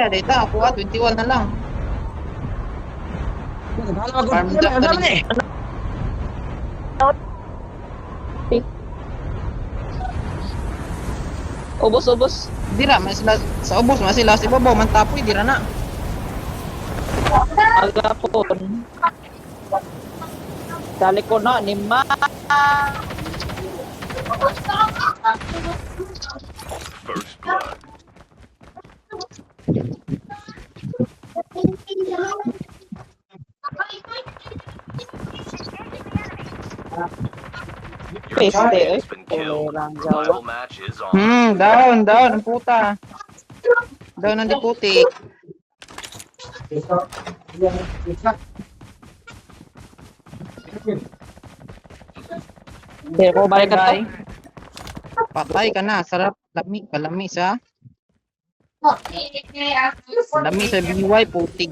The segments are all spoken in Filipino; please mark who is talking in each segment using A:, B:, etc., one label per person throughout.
A: data ako 21 na lang. Farm job na rin.
B: Ubos.
A: Dira man sila sa ubos man sila sa ibabaw man tapoy dira na.
B: Agapon. Dali ko na ni Ma.
C: First blood. Your
B: Peste,
C: teammate has been
B: eh.
C: killed.
B: Walang jawa.
C: Rival match is on.
A: Down ang puta. Down ang diputi.
B: Hindi ko balik ka to.
A: Patay ka na, sarap kalami sa lami sa BY putig.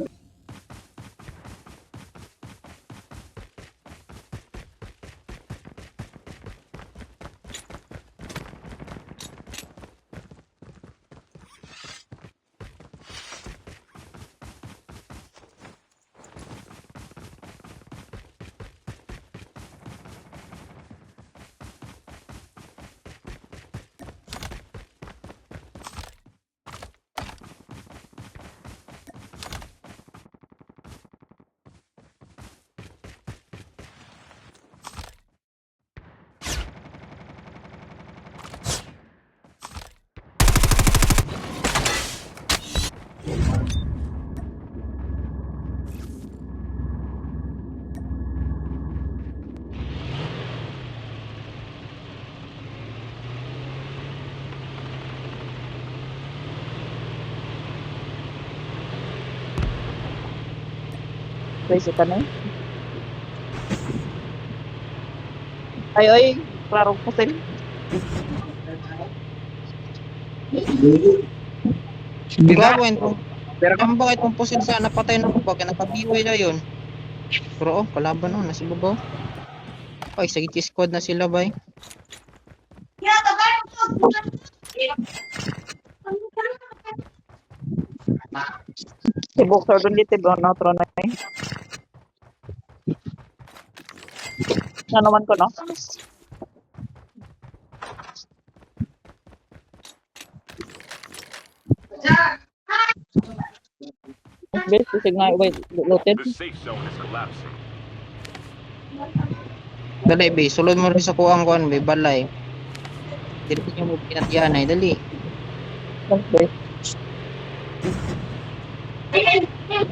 B: Pwede ka na eh. Ay, klaro ko sa'yo.
A: Gawin ko. Pero kung bakit kung pusil sa napatay na ko ba nakabiway na yun. Pero kalaban na si babaw. Ay, sa squad na sila bay.
B: Si Boxer doon dito, outro na eh. Ano naman ko, no? Best, isig nga, wait, looted.
C: The safe zone is collapsing.
A: Dali bay, sulod mo rin sa kuang bay balay. Dili niyo mo pinatiyanay, dali.
B: Best.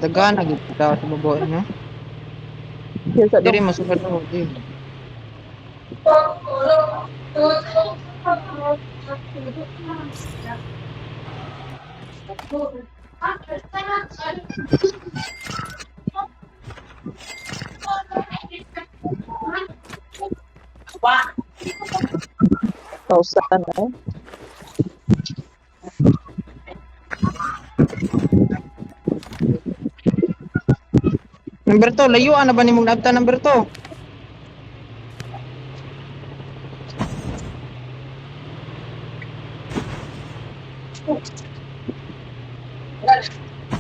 A: Dagana gid ka sa babaw no.
B: Yes, sa
A: Diri masugad mo di.
B: Tausan, eh.
A: Number 2, layuan na ba nimong nabta number 2?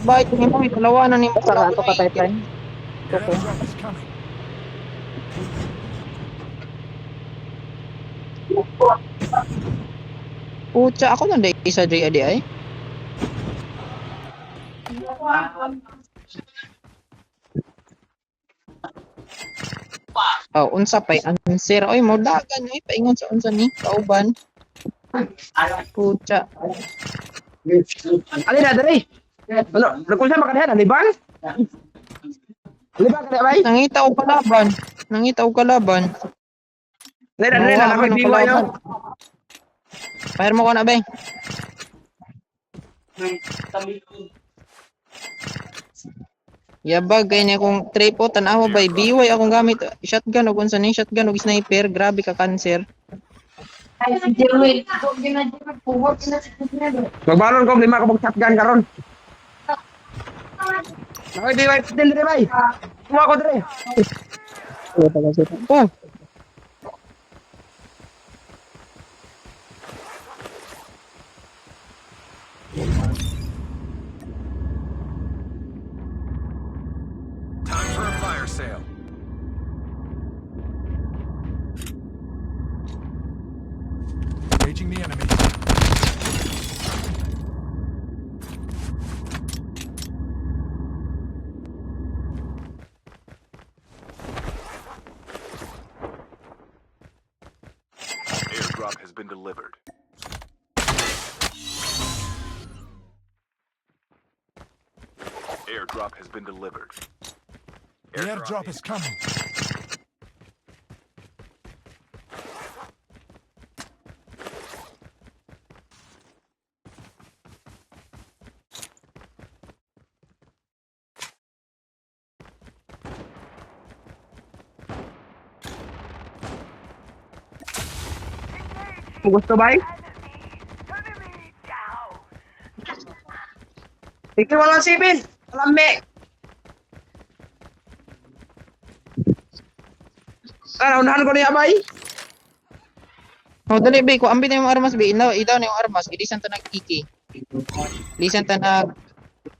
A: Bakit ni mo italawa na nimo
B: Basta nga ito ka pipeline.
D: The
B: Okay.
D: airdrop is coming.
A: Pucha, ako na dai isa diri adi ay. Oh, unsa pay answer oy mo dagan oy paingon sa unsa ni kauban. Pucha.
E: Ali na dali. Ano, nagkunsa makadihan liban? Liban ka bay?
A: Nangita og kalaban. Nangita og kalaban.
E: Dali na dali na ako biwa yo.
A: Fire mo ko na bay. Yabag kay niya kung tripo tanawa bay biway akong gamit shotgun ug unsa ni shotgun ug sniper grabe ka cancer.
E: Magbalon ko 5 ka bug shotgun karon. Nakoy biwa din diri bay. Kuha ko diri.
B: Wala pa kasi.
A: Oh,
D: sale. Engaging the enemy.
C: Airdrop has been delivered. Airdrop has been delivered.
D: The airdrop is coming.
E: Gusto ba? Ikaw walang sipin. Lambi. Unahan ko niya, bay.
A: Oh, dali, bay. Kung ambil na yung armas, bay. Idaw na yung armas. Ilisan ta nag-kiki. Ilisan ta nag...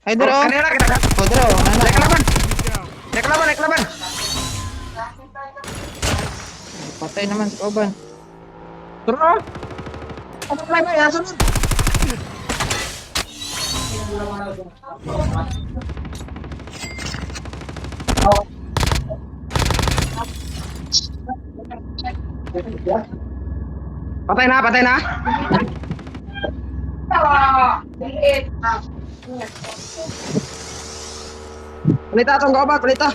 A: Ay, daro.
E: Kanina kita.
A: Oh, daro.
E: Naik laban. Naik laban.
A: Patay naman sa kauban.
E: Turun. Apa lagi, bay? Sunod. Patay na. Pelita atong gobat, pelita.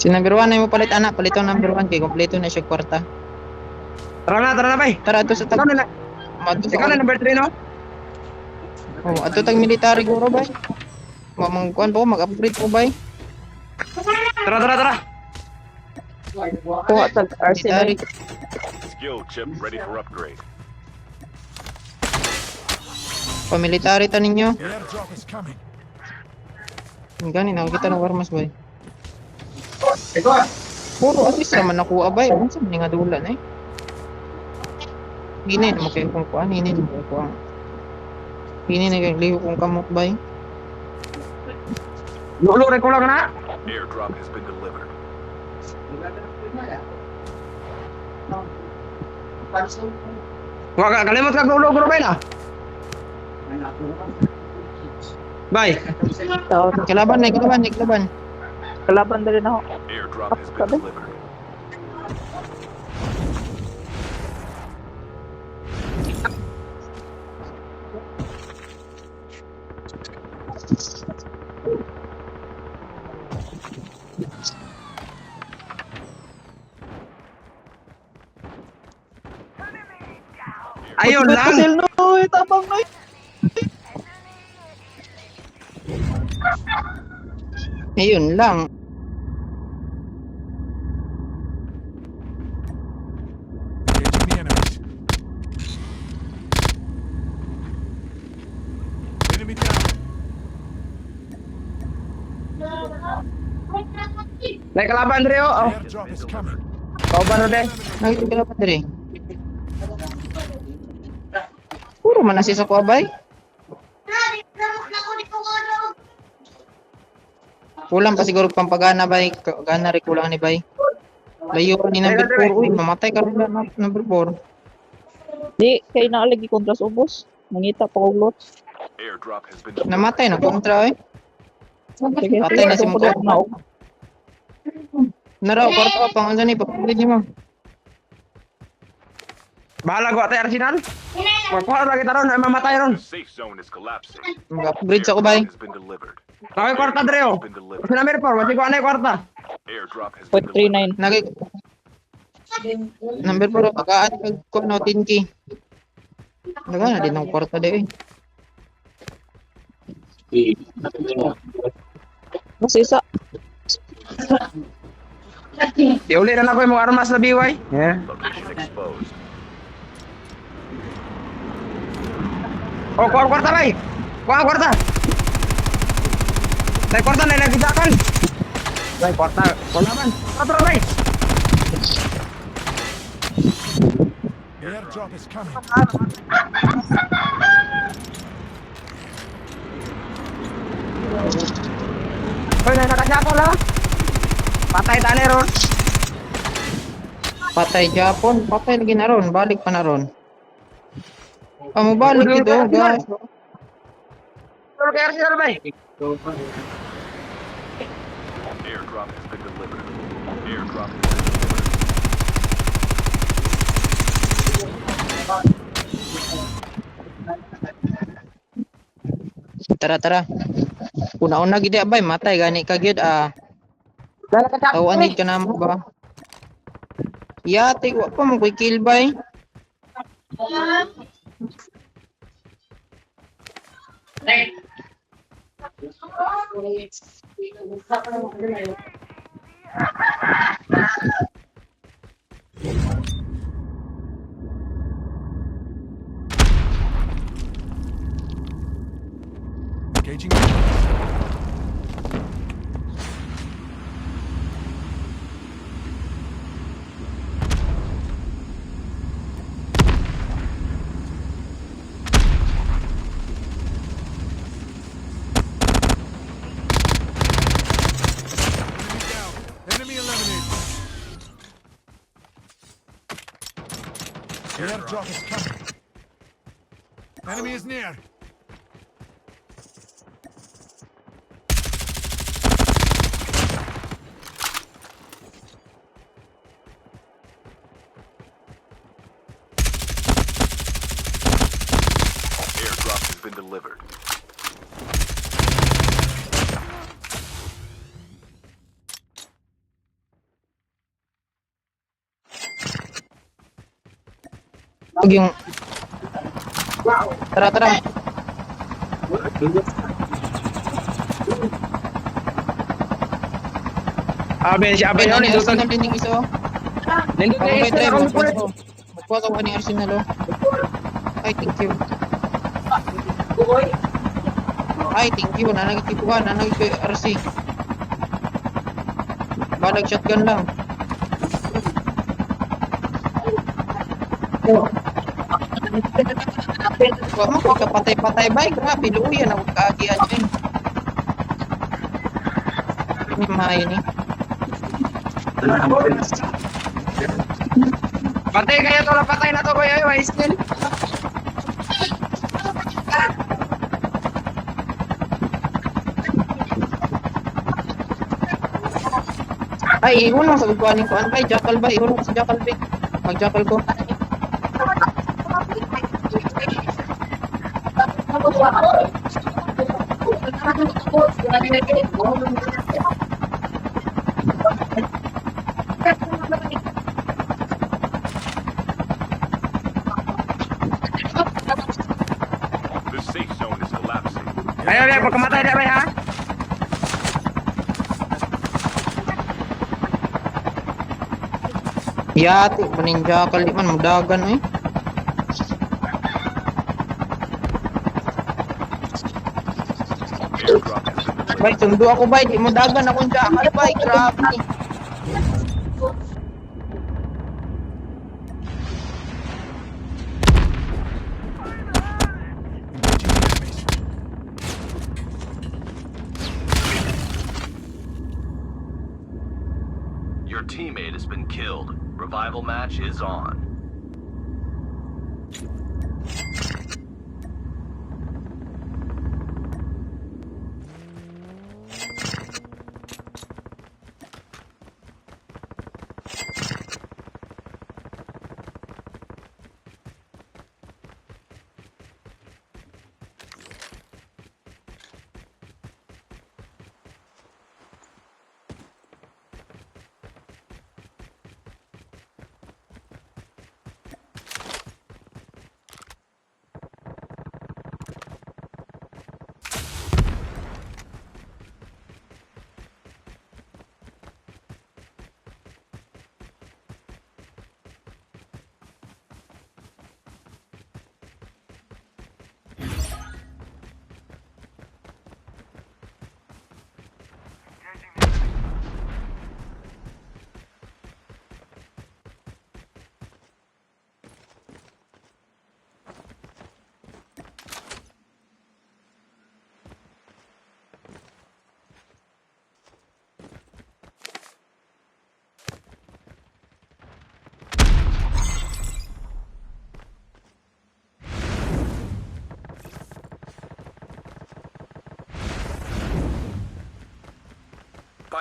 A: Si number 1 na mo palit, anak. Palitong number 1 kay kompleto na siya kwarta.
E: Tara na, bay.
A: Tara, ato sa tag...
E: Ikaw na number 3, no?
A: Oh, ato tag military guro, bay. Mamangkuan po, mag-upgrade po, bay.
E: Tara.
B: Kuha tag arsenal.
A: Military.
C: Skill chip ready for upgrade.
A: Pamilitary ta ninyo.
D: The airdrop is coming.
A: Gani, nakakita ng armas, bay. Puro assist naman nakuha, bay. Ano sa mga dulan, eh? Hinin mo kayo kung kuhan, hinin mo kayo kuhan. Hinin na kayo liho kung kamot, bay.
E: Lulu ko lang na.
C: Airdrop has been delivered.
E: Wag kalimot kag lulu ko bay na. Bay.
A: Kalaban.
B: Kalaban na rin ako.
C: Airdrop has been delivered.
E: Ayun lang.
B: Pasil noy, tabang noy.
A: Ayun lang.
D: Engaging the enemies. Enemy down.
E: Naik kalaban Rio.
D: The
E: Oh,
D: airdrop is coming.
E: kauban udah.
A: Nakita ka pa diri. Puro man nasi sa kuha, bay. Kulang pa siguro pampagana, bay. Gana rin kulang ni bay. Layo ni number 4. Uy, mamatay ka rin na number 4.
B: Di, kay naalagi kontra sa ubos. Nangita pa kong lot.
C: Airdrop has been delivered.
A: Namatay na kontra, eh.
B: Sige,
A: Patay na si
B: sumunod
A: Mukha.
B: na ako.
A: Naraw, kwarta ka pang ano ni, papagulid niyo mo.
E: Bahala gua teh Arsenal. Kuha lagi taron na mamatay ron.
C: The safe zone is collapsing.
A: Mag-upgrade sa ko, bay.
C: Airdrop has been delivered.
E: Kaway kwarta Rio.
C: Has been delivered.
E: Kasi namin po, masih ko anay kwarta.
C: Airdrop has been delivered.
B: 0.39.
A: Nagay... Number 4, pagkaan ko no, 10K. Naga na din ang kwarta di, eh.
B: Mas isa.
E: Diuli na ako yung mga armas na BY. Yeah.
C: Location exposed.
E: Oh, kuha kwarta bay. Kuha kwarta. Naik kwarta na ilagisakan. Bay kwarta. Kulaban. Tara bay.
D: The airdrop is coming.
E: Jackal ha. Patay tali ron.
A: Patay Japon, patay lagi na ron, balik pa na ron. Mo balik ito, guys.
E: Pero kaya sila bay.
C: Airdrop has been delivered. Airdrop has been delivered.
A: Tara, tara. Una-una gid bay, matay gani ka gyud
E: Dala ka Jackal.
A: Awan gid ka na mo ba? Yate, wa pa mo koy kill bay.
D: Engaging enemies. Enemy down. Enemy eliminated. The airdrop is coming. Enemy is near.
C: Airdrop has been delivered.
A: Huwag yung... Tara, tara.
E: Aben si Aben
A: Ay,
E: yun.
A: ni Arsenal din yung isa.
E: Nindot
A: Ako
E: na
A: may
E: isa
A: try
E: na
A: mo.
E: kung pulit.
A: Magkuha ka ba ni Arsenal, oh? Ay, thank you. Ay, thank you. Nanagitipuhan. Nanagitipuhan RC. Balag shotgun lang. Huwag mo pagkapatay-patay ba? Grabe, luya na huwag kaagian dyan. Hindi mahayin eh.
E: Patay kaya to na patay na to kuya. Ay, still.
A: Ay, ihon mo sa gugwaning ko. Ano ba? Jackal ba? Ihon mo sa Jackal ba? Mag-Jackal ko.
C: The safe zone is collapsing.
E: Ayo ya, pagkamatay na bay ha.
A: Yati, panin Jackal di man. Mudagan eh.
C: Airdrop has been delivered.
A: Bay, sundo ako bay. Di mudagan akong Jackal bay. Grabe.
D: Engaging enemies.
F: Your teammate has been killed. Revival match is on.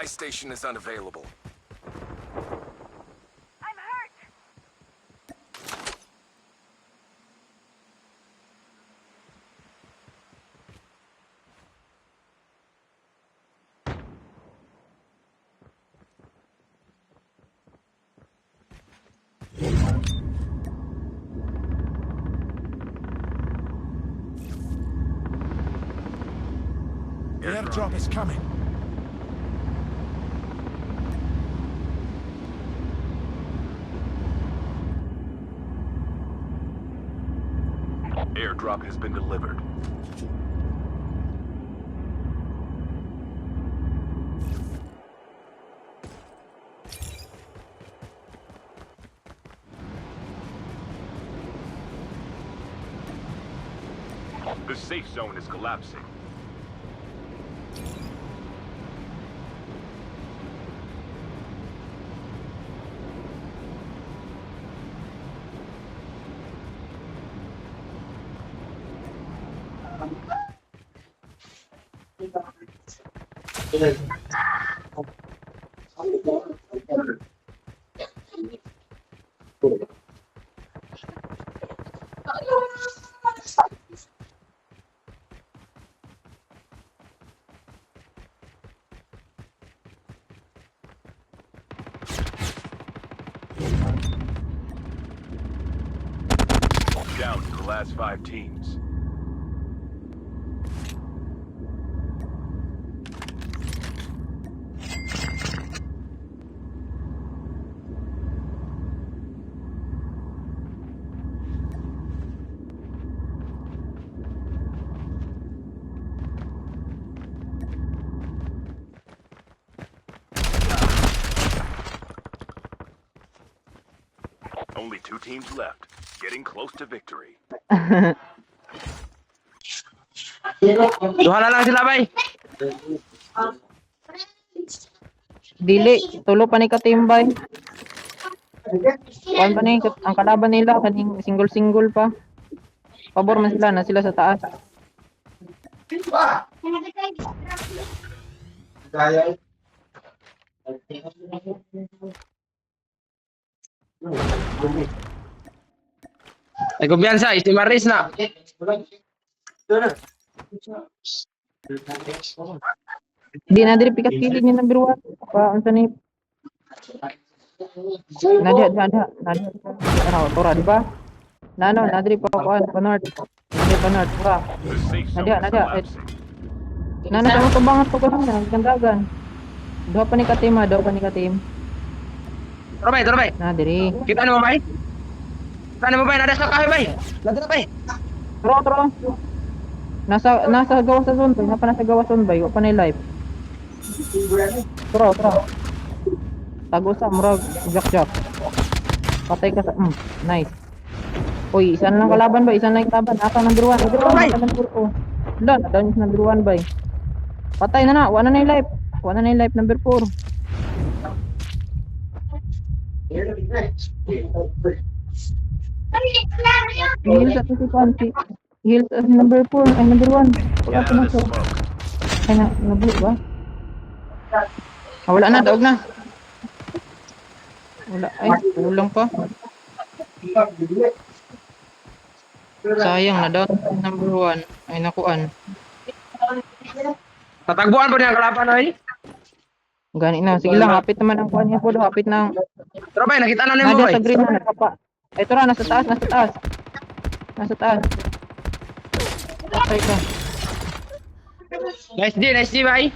G: Buy station is unavailable.
D: The airdrop is coming.
C: Airdrop has been delivered. The safe zone is collapsing. Down to the last 5 teams. Only 2 teams left. Getting close to victory.
E: Duha na lang sila, bay.
A: Dili, tulo pa ni katimbay. Kuan pa ni ang kalaban nila kaning single pa. Pabor man sila na sila sa taas.
E: Ay, kumpiyansa, istimaris na.
A: Di na diri pikat kilid ni number 1. Pa unsa ni? Nadia. Ano, tora di ba? Nano, nadiri pa kuan panort. Nadiri panort tora.
C: The safe zone
A: Nadia,
C: is
A: Nadia,
C: collapsing.
A: Nano sa mo tubangan to ganun, gandagan. Duha pa ni katim.
E: Tara, bay.
A: Na diri.
E: Kita mo, bay? Nada sa kahoy, bay. Lagi na, bay.
A: Tro. Nasa gawas sa zone bay, napa nasa gawas zone bay, wa pa ni live. Tro. Tago sa murag jak. Patay ka sa nice. Uy, isa na lang kalaban ba? Isa na lang kalaban. Asa number 1? Number 2. Wala, down yung number 1 bay. Patay na. Wala na yung life. Number 4. Heal sa si Heal sa number 4. Ay, number 1. Wala
C: Get
A: pa
C: out
A: na
C: of the
A: siya.
C: smoke.
A: Ay, nabuhi ba? Wala na, daog na. Wala, ay, kulang pa. Sayang na daw. Number 1. Ay, nakuan.
E: Tatagbuan po niya ang kalaban, ay.
A: Gani na. Sige lang, hapit naman ang kuan niya po. Hapit na.
E: Tara, bay, nakita na nimo,
A: Nada
E: bay.
A: sa green na nakapa. Ay, ito nasa taas. Patay ka.
E: Nice D, bay.